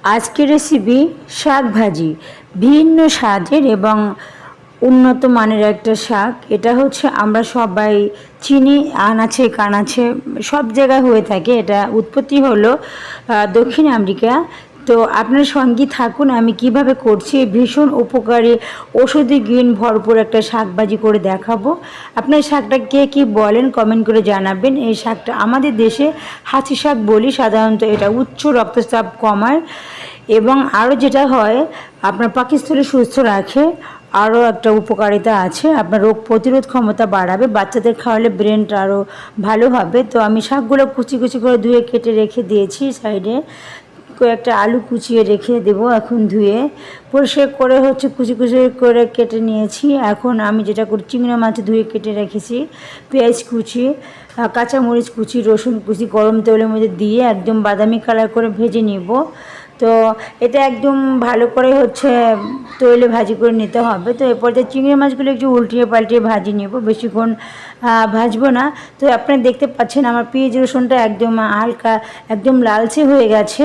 আজকের রেসিপি শাক ভাজি। ভিন্ন স্বাদের এবং উন্নত মানের একটা শাক। এটা হচ্ছে আমরা সবাই চিনি, আনাচে কানাচে সব জায়গায় হয়ে থাকে। এটা উৎপত্তি হলো দক্ষিণ আমেরিকা। তো আপনার সঙ্গে থাকুন, আমি কিভাবে করছি। ভীষণ উপকারী ঔষধি গুণ ভরপুর একটা শাক ভাজি করে দেখাবো। আপনার শাকটা কে কী বলেন কমেন্ট করে জানাবেন। এই শাকটা আমাদের দেশে হাঁচি শাক বলি সাধারণত। এটা উচ্চ রক্তচাপ কমায় এবং আরও যেটা হয় আপনার পাকস্থলী সুস্থ রাখে। আরও একটা উপকারিতা আছে, আপনার রোগ প্রতিরোধ ক্ষমতা বাড়াবে, বাচ্চাদের খাওয়ালে ব্রেনটা আরও ভালো হবে। তো আমি শাকগুলো কুচি কুচি করে ধুয়ে কেটে রেখে দিয়েছি সাইডে। কয়েকটা আলু কুচিয়ে রেখে দেবো এখন ধুয়ে পরিষ্কার করে হচ্ছে কুচি কুচি করে কেটে নিয়েছি। এখন আমি যেটা করি, চিংড়ি মাছ ধুয়ে কেটে রেখেছি, পেঁয়াজ কুচি, কাঁচামরিচ কুচি, রসুন কুচি গরম তেলের মধ্যে দিয়ে একদম বাদামি কালার করে ভেজে নিব। তো এটা একদম ভালো করে হচ্ছে তৈলে ভাজি করে নিতে হবে। তো এরপর যে চিংড়ি মাছগুলো একটু উল্টিয়ে পাল্টিয়ে ভাজি নেব, বেশিক্ষণ ভাজবো না। তো আপনারা দেখতে পাচ্ছেন আমার পেঁয়াজ রসুনটা একদম হালকা একদম লালচে হয়ে গেছে।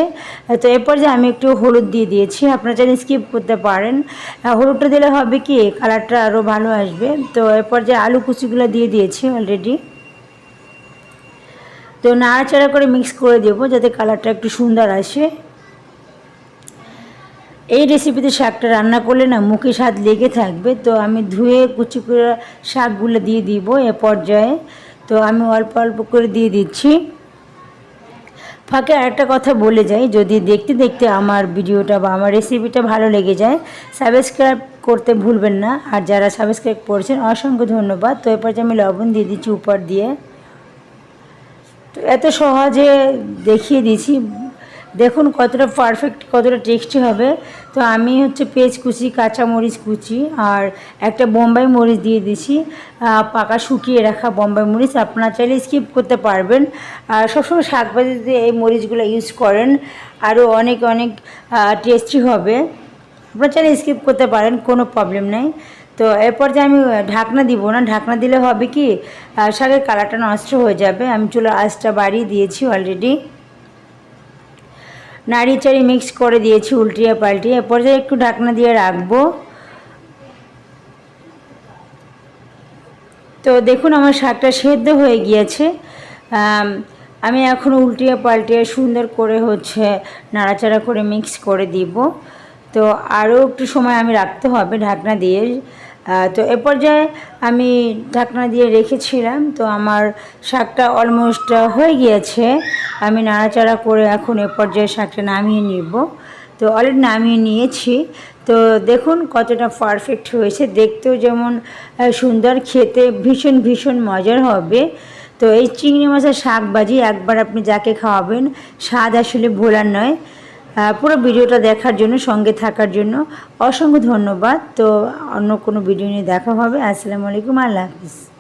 তো এরপর যে আমি একটু হলুদ দিয়ে দিয়েছি, আপনারা চাইলে স্কিপ করতে পারেন। হলুদটা দিলে হবে কি কালারটা আরও ভালো আসবে। তো এরপর যে আলু কুচিগুলো দিয়ে দিয়েছি অলরেডি। তো নাড়াচাড়া করে মিক্স করে দেবো যাতে কালারটা একটু সুন্দর আসে। এই রেসিপিতে শাকটা রান্না করলে না মুখে স্বাদ লেগে থাকবে। তো আমি ধুয়ে কুচি করে শাকগুলো দিয়ে দিব এ পর্যায়ে। তো আমি অল্প অল্প করে দিয়ে দিচ্ছি। ফাঁকে আরেকটা কথা বলে যাই, যদি দেখতে দেখতে আমার ভিডিওটা বা আমার রেসিপিটা ভালো লেগে যায় সাবস্ক্রাইব করতে ভুলবেন না। আর যারা সাবস্ক্রাইব করেছেন অসংখ্য ধন্যবাদ। তো এরপর যে আমি লবণ দিয়ে দিচ্ছি উপর দিয়ে। তো এত সহজে দেখিয়ে দিয়েছি, দেখুন কতটা পারফেক্ট, কতটা টেস্টি হবে। তো আমি হচ্ছে পেঁয়াজ কুচি, কাঁচামরিচ কুচি আর একটা বোম্বাই মরিচ দিয়ে দিছি, পাকা শুকিয়ে রাখা বোম্বাই মরিচ। আপনারা চাইলে স্কিপ করতে পারবেন। আর সবসময় শাক ভাজিতে এই মরিচগুলো ইউজ করেন, আরও অনেক অনেক টেস্টি হবে। আপনারা চাইলে স্কিপ করতে পারেন, কোনো প্রবলেম নেই। তো এরপর যে আমি ঢাকনা দিব না, ঢাকনা দিলে হবে কি শাকের কালারটা নষ্ট হয়ে যাবে। আমি চুলার আঁচটা বাড়িয়ে দিয়েছি অলরেডি, নাড়িয়ে চাড়িয়ে মিক্স করে দিয়েছি উল্টিয়ে পাল্টিয়ে। এরপর যে একটু ঢাকনা দিয়ে রাখবো। তো দেখুন আমার শাকটা সেদ্ধ হয়ে গিয়েছে। আমি এখন উল্টিয়ে পাল্টিয়ে সুন্দর করে হচ্ছে নাড়াচাড়া করে মিক্স করে দিব। তো আরও একটু সময় আমি রাখতে হবে ঢাকনা দিয়ে। তো এ পর্যায়ে আমি ঢাকনা দিয়ে রেখেছিলাম। তো আমার শাকটা অলমোস্ট হয়ে গিয়েছে। আমি নাড়াচাড়া করে এখন এ পর্যায়ে শাকটা নামিয়ে নিব। তো অলরেডি নামিয়ে নিয়েছি। তো দেখুন কতটা পারফেক্ট হয়েছে, দেখতেও যেমন সুন্দর, খেতে ভীষণ ভীষণ মজার হবে। তো এই চিংড়ি মাছের শাক ভাজি একবার আপনি যাকে খাওয়াবেন স্বাদ আসলে ভোলার নয়। পুরো ভিডিওটা দেখার জন্য, সঙ্গে থাকার জন্য অসংখ্য ধন্যবাদ। তো অন্য কোনো ভিডিও নিয়ে দেখা হবে। আসসালামু আলাইকুম, আল্লাহ হাফিজ।